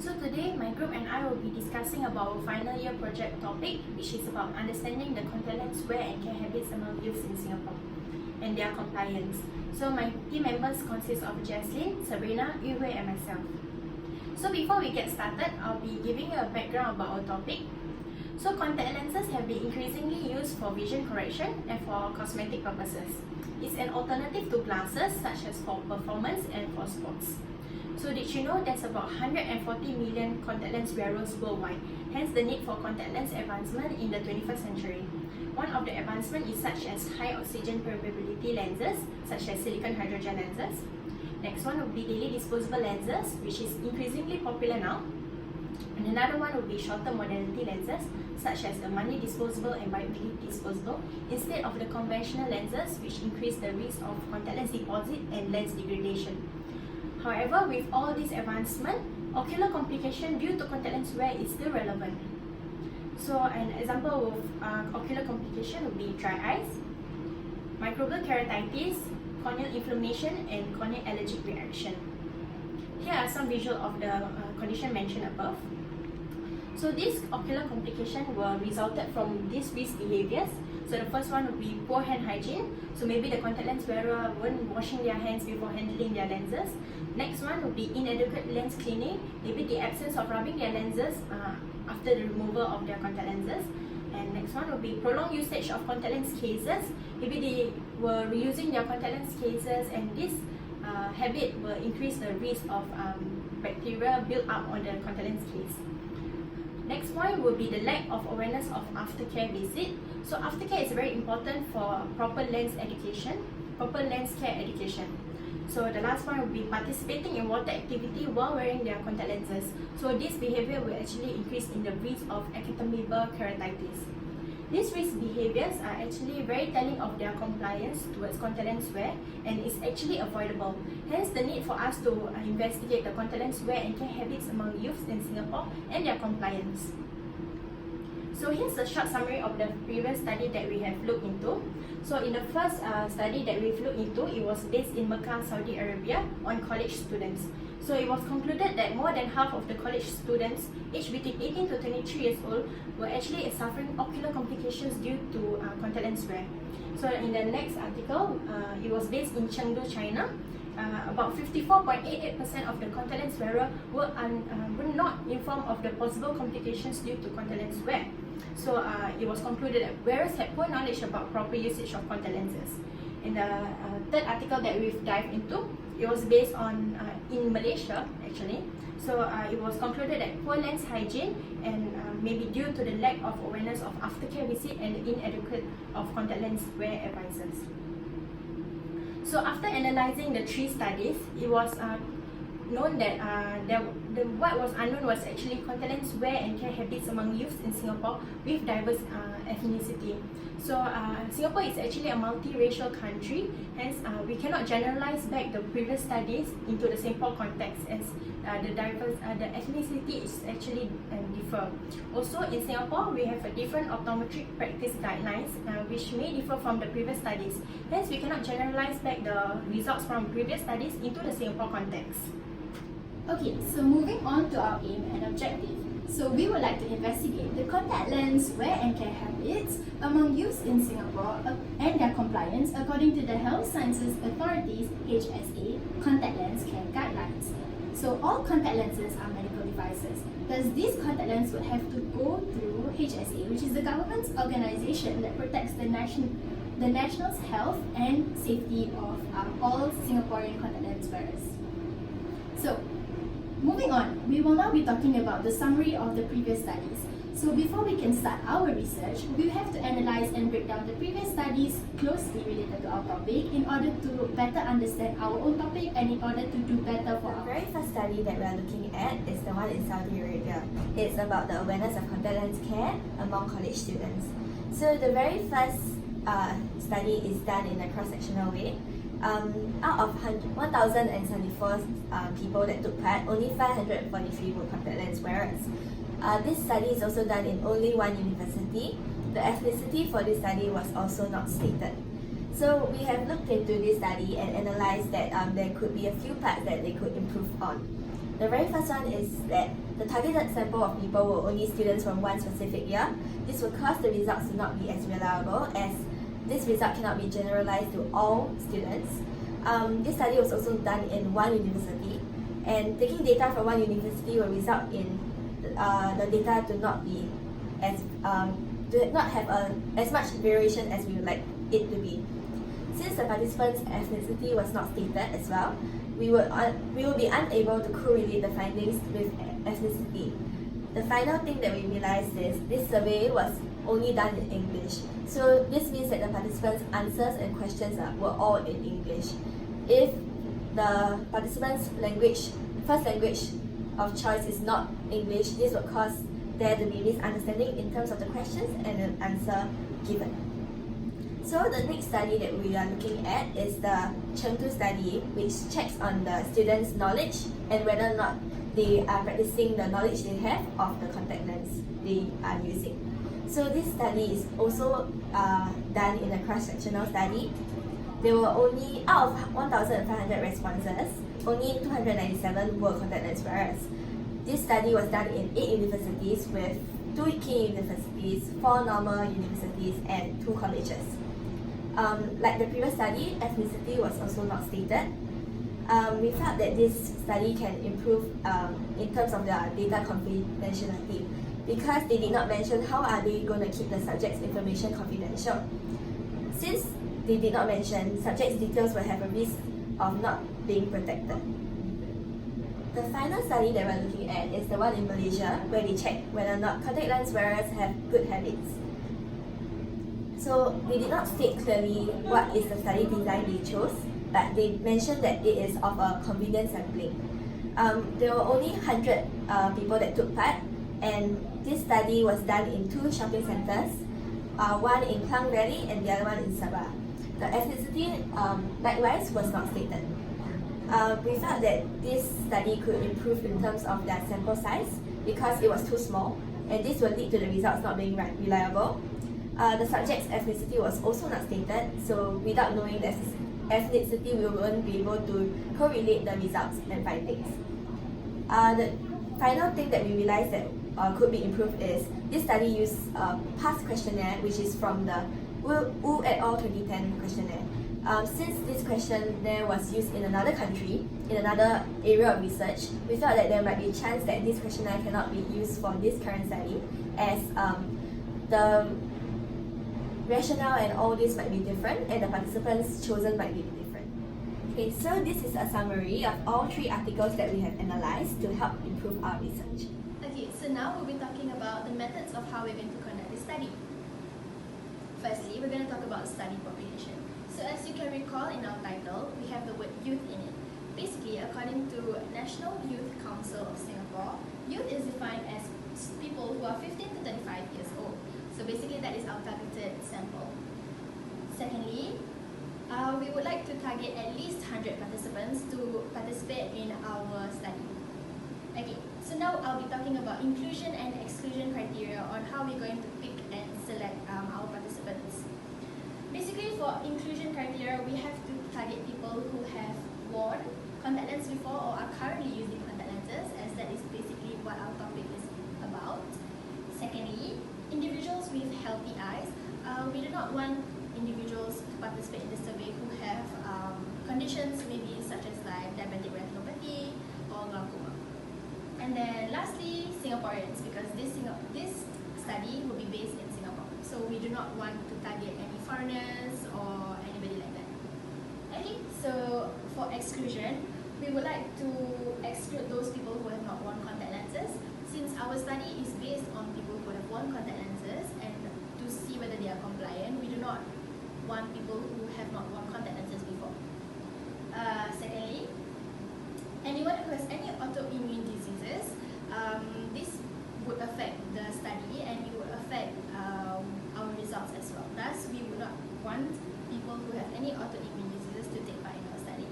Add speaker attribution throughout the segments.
Speaker 1: So today, my group and I will be discussing about our final year project topic, which is about understanding the contact lens wear and care habits among youths in Singapore and their compliance. So my team members consist of Jaslyn, Sabrina, Yuhui and myself. So before we get started, I'll be giving you a background about our topic. So contact lenses have been increasingly used for vision correction and for cosmetic purposes. It's an alternative to glasses such as for performance and for sports. So did you know there's about 140 million contact lens wearers worldwide, hence the need for contact lens advancement in the 21st century. One of the advancements is such as high oxygen permeability lenses, such as silicon hydrogel lenses. Next one would be daily disposable lenses, which is increasingly popular now. And another one would be shorter modality lenses, such as the money disposable and biometric disposable, instead of the conventional lenses, which increase the risk of contact lens deposit and lens degradation. However, with all this advancement, ocular complication due to contact lens wear is still relevant. So an example of ocular complication would be dry eyes, microbial keratitis, corneal inflammation, and corneal allergic reaction. Here are some visuals of the condition mentioned above. So these ocular complications were resulted from these risk behaviors. So the first one would be poor hand hygiene. So maybe the contact lens wearer weren't washing their hands before handling their lenses. Next one would be inadequate lens cleaning. Maybe the absence of rubbing their lenses after the removal of their contact lenses. And next one would be prolonged usage of contact lens cases. Maybe they were reusing their contact lens cases, and this habit will increase the risk of bacteria built up on the contact lens case. Next one will be the lack of awareness of aftercare visit. So aftercare is very important for proper lens education, proper lens care education. So the last one will be participating in water activity while wearing their contact lenses. So this behavior will actually increase in the risk of acetaminophen keratitis. These risk behaviors are actually very telling of their compliance towards contact lens wear, and is actually avoidable. Hence the need for us to investigate the contact lens wear and care habits among youths in Singapore and their compliance. So here's a short summary of the previous study that we have looked into. So in the first study that we've looked into, it was based in Mecca, Saudi Arabia, on college students. So it was concluded that more than half of the college students aged between 18 to 23 years old were actually suffering ocular complications due to contact lens wear. So in the next article, it was based in Chengdu, China. About 54.88% of the contact lens wearer were not informed of the possible complications due to contact lens wear. So it was concluded that wearers had poor knowledge about proper usage of contact lenses. In the third article that we've dived into, it was based on in Malaysia actually. So it was concluded that poor lens hygiene and maybe due to the lack of awareness of aftercare visit and the inadequate of contact lens wear advices. So after analysing the three studies, it was known that what was unknown was actually contact lens wear and care habits among youths in Singapore with diverse ethnicity. So Singapore is actually a multiracial country, hence we cannot generalize back the previous studies into the Singapore context, as the ethnicity is actually differ. Also in Singapore, we have a different optometric practice guidelines which may differ from the previous studies. Hence we cannot generalize back the results from previous studies into the Singapore context.
Speaker 2: Okay, so moving on to our aim and objective. So we would like to investigate the contact lens wear and care habits among youths in Singapore and their compliance according to the Health Sciences Authority's HSA contact lens care guidelines. So all contact lenses are medical devices. Thus, these contact lenses would have to go through HSA, which is the government's organization that protects the national's health and safety of all Singaporean contact lens wearers. So, moving on, we will now be talking about the summary of the previous studies. So before we can start our research, we have to analyze and break down the previous studies closely related to our topic in order to better understand our own topic and in order to do better for
Speaker 3: The very first study that we are looking at is the one in Saudi Arabia. It's about the awareness of contact lens care among college students. So the very first study is done in a cross-sectional way. Out of 1,074 people that took part, only 543 were contact lens wearers. This study is also done in only one university. The ethnicity for this study was also not stated. So we have looked into this study and analysed that there could be a few parts that they could improve on. The very first one is that the targeted sample of people were only students from one specific year. This will cause the results to not be as reliable, as this result cannot be generalized to all students. This study was also done in one university, and taking data from one university will result in the data to not be as to not have as much variation as we would like it to be. Since the participants' ethnicity was not stated as well, we will be unable to correlate the findings with ethnicity. The final thing that we realized is this survey was only done in English. So this means that the participants' answers and questions were all in English. If the participants' first language of choice is not English, this would cause there to be misunderstanding in terms of the questions and the answer given. So the next study that we are looking at is the Chengdu study, which checks on the students' knowledge and whether or not they are practicing the knowledge they have of the contact lens they are using. So this study is also done in a cross-sectional study. There were only, out of 1,500 responses, only 297 were contact lens wearers. This study was done in 8 universities with 2 King universities, 4 normal universities, and 2 colleges. Like the previous study, ethnicity was also not stated. We felt that this study can improve in terms of the data confidentiality, because they did not mention how are they going to keep the subject's information confidential. Since they did not mention, subject's details will have a risk of not being protected. The final study that we're looking at is the one in Malaysia, where they check whether or not contact lens wearers have good habits. So they did not state clearly what is the study design they chose, but they mentioned that it is of a convenience sampling. There were only 100 people that took part, and this study was done in 2 shopping centres, one in Klang Valley and the other one in Sabah. The ethnicity, likewise, was not stated. We felt that this study could improve in terms of their sample size because it was too small, and this will lead to the results not being reliable. The subject's ethnicity was also not stated, so without knowing the ethnicity, we won't be able to correlate the results and findings. The final thing that we realized that could be improved is this study used a past questionnaire, which is from the Wu et al. 2010 questionnaire. Since this questionnaire was used in another country, in another area of research, we felt that there might be a chance that this questionnaire cannot be used for this current study, as the rationale and all this might be different, and the participants chosen might be different. Okay, so this is a summary of all 3 articles that we have analyzed to help improve our research.
Speaker 2: Okay, so now we'll be talking about the methods of how we're going to conduct this study. Firstly, we're going to talk about study population. So as you can recall in our title, we have the word youth in it. Basically, according to National Youth Council of Singapore, youth is defined as people who are 15 to 35 years old. So basically that is our targeted sample. Secondly, we would like to target at least 100 participants to participate in our study. Okay, so now I'll be talking about inclusion and exclusion criteria on how we're going to pick and select our participants. Basically, for inclusion criteria, we have to target people who have worn contact lenses before or are currently using contact lenses, as that is basically what our topic is about. Secondly, individuals with healthy eyes. We do not want individuals to participate in the survey who have conditions maybe such as like diabetic retinopathy or glaucoma. And then lastly, Singaporeans, because this study will be based in Singapore. So we do not want to target any foreigners or anybody like that. Okay, so for exclusion, we would like to exclude those people who have not worn contact lenses, since our study is based on people who have worn contact lenses, and to see whether they are compliant, we do not want people who have not worn contact lenses before. Secondly, anyone who has any autoimmune diseases, this would affect the study and it would affect our results as well. Thus, we would not want people who have any autoimmune diseases to take part in our study.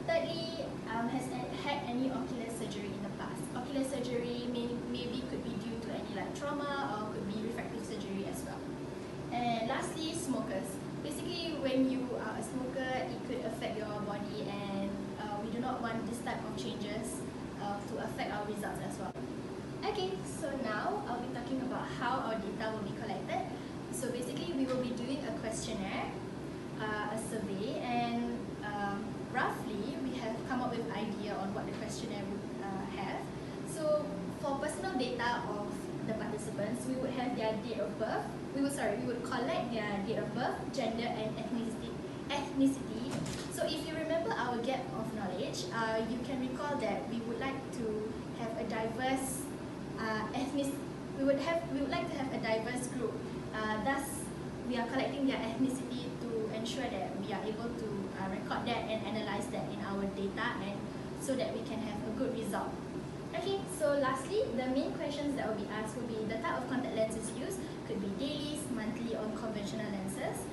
Speaker 2: Thirdly, has had any ocular surgery in the past. Ocular surgery maybe could be due to any like trauma or could be refractive surgery as well. And lastly, smokers. Basically, when you are a smoker, it could affect your body, and we do not want this type of changes affect our results as well. Okay, so now I'll be talking about how our data will be collected. So basically, we will be doing a questionnaire, a survey, and roughly we have come up with an idea on what the questionnaire would have. So for personal data of the participants, we would have their date of birth. We would collect their date of birth, gender, and ethnicity. So if you remember our gap of knowledge, you can recall that we would like to have a diverse we would like to have a diverse group. Thus, we are collecting their ethnicity to ensure that we are able to record that and analyze that in our data, and so that we can have a good result. Okay, so lastly, the main questions that will be asked will be the type of contact lenses used, could be dailies, monthly, or conventional lenses.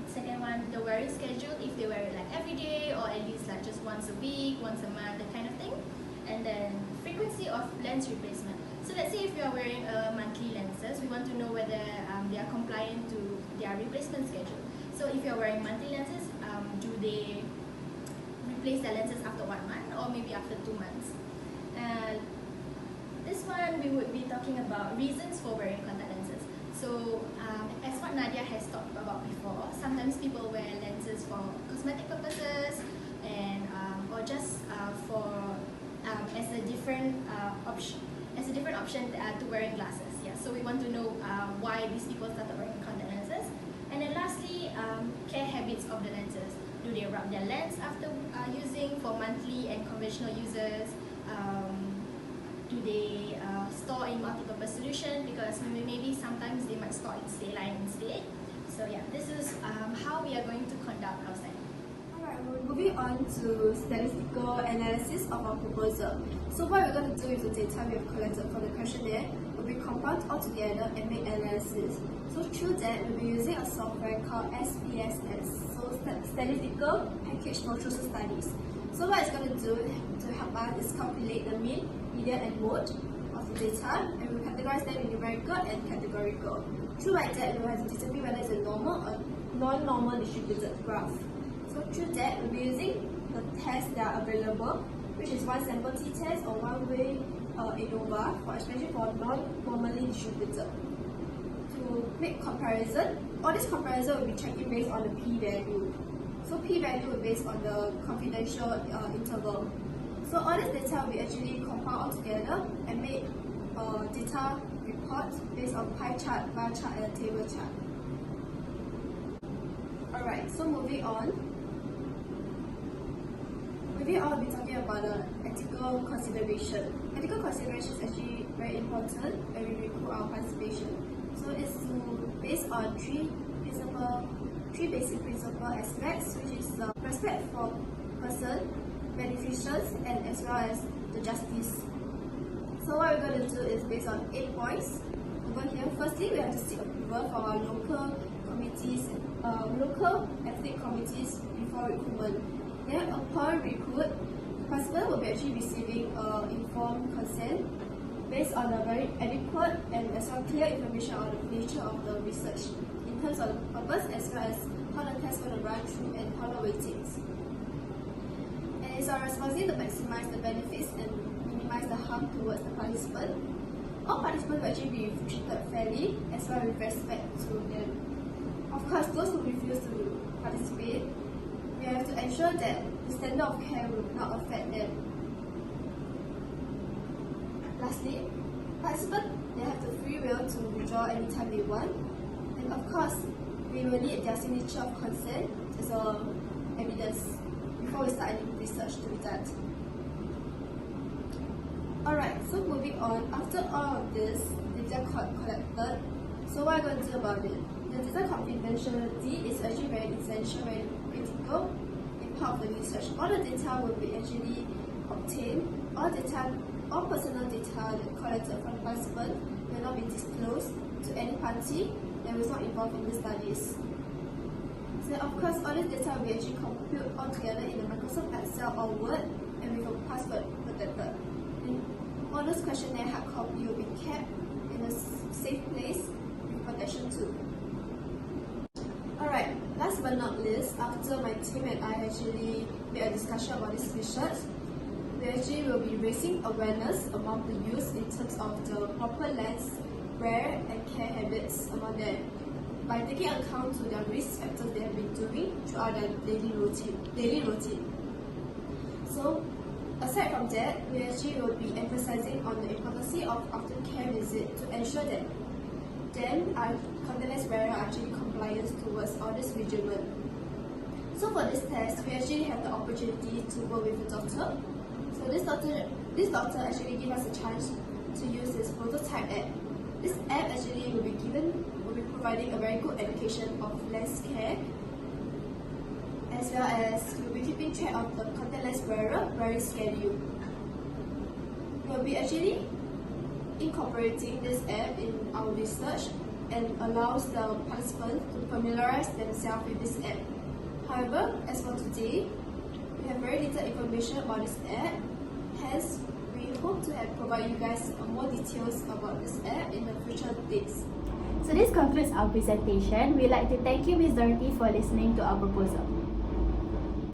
Speaker 2: Second one, the wearing schedule, if they wear it like every day or at least like just once a week, once a month, that kind of thing. And then frequency of lens replacement. So let's say if you are wearing monthly lenses, we want to know whether they are compliant to their replacement schedule. So if you are wearing monthly lenses, do they replace their lenses after 1 month or maybe after 2 months? This one we would be talking about reasons for wearing contact lenses. So as what Nadia has talked about before, sometimes people wear lenses for cosmetic purposes and or just for as a different option to wearing glasses. Yeah, so we want to know why these people started wearing contact lenses. And then lastly, care habits of the lenses. Do they rub their lens after using for monthly and conventional users? Do they store in multi-purpose solution, because maybe sometimes they might store in saline instead. So yeah, this is how we are going to conduct our study.
Speaker 4: Alright, we're moving on to statistical analysis of our proposal. So what we're going to do with the data we have collected from the questionnaire will be compiled all together and make analysis. So through that, we'll be using a software called SPSS, so Statistical Package for Social Studies. So what it's going to do to help us is calculate the mean, median, and mode of the data, and we'll categorize them in numerical and categorical. Through like that, we'll have to determine whether it's a normal or non-normal distributed graph. So through that, we'll be using the tests that are available, which is one sample t-test or one-way ANOVA, especially for non-normally distributed. To make comparison, all this comparison will be checking based on the p-value. So p-value is based on the confidential interval. So all this data will be actually compiled all together and make data reports based on pie chart, bar chart, and a table chart. Alright, so moving on, we'll be talking about the ethical consideration. Ethical consideration is actually very important when we recruit our participation. So it's based on three basic principal aspects, which is respect for person, beneficiaries, and as well as the justice. So what we're going to do is based on 8 points. Over here, firstly, we have to seek approval for our local committees, local ethnic committees before recruitment. Then upon recruit, the participant will be actually receiving informed consent based on a very adequate and as well clear information on the nature of the research in terms of the purpose as well as how the test is going to run through and how the weightings. And it's our responsibility to maximize the benefits and minimize the harm towards the participant. All participants will actually be treated fairly as well as with respect to them. Of course, those who refuse to participate, we have to ensure that the standard of care will not affect them. Lastly, participants, they have the free will to withdraw anytime they want. And of course, we will need their signature of consent as evidence before we start any research to be done. Alright, so moving on, after all of this data collected, so what are we going to do about it? The data confidentiality is actually very essential, very critical in part of the research. All the data will be actually obtained, all personal data collected from the participant will not be disclosed to any party that was not involved in the studies. So of course, all this data will be actually compiled all together in the Microsoft Excel or Word and with a password protected. And all those questionnaire hard copy will be kept in a safe place with protection too. Alright, last but not least, after my team and I actually made a discussion about this research, we actually will be raising awareness among the youth in terms of the proper lens, wear and care habits among them by taking account to their risk factors they have been doing throughout their daily routine. So aside from that, we actually will be emphasizing on the importance of aftercare visit to ensure that them our contactless wearer are actually compliant towards all this regimen. So for this test, we actually have the opportunity to work with a doctor. So this doctor actually gave us a chance to use this prototype app. This app actually will be providing a very good education of lens care, as well as we'll be keeping track of the contactless wearer wearing schedule. We'll be actually incorporating this app in our research and allows the participants to familiarize themselves with this app. However, as for today, we have very little information about this app, hence we hope to have provide you guys more details about this app in the future days.
Speaker 2: So this concludes our presentation. We'd like to thank you, Ms. Dorothy, for listening to our proposal.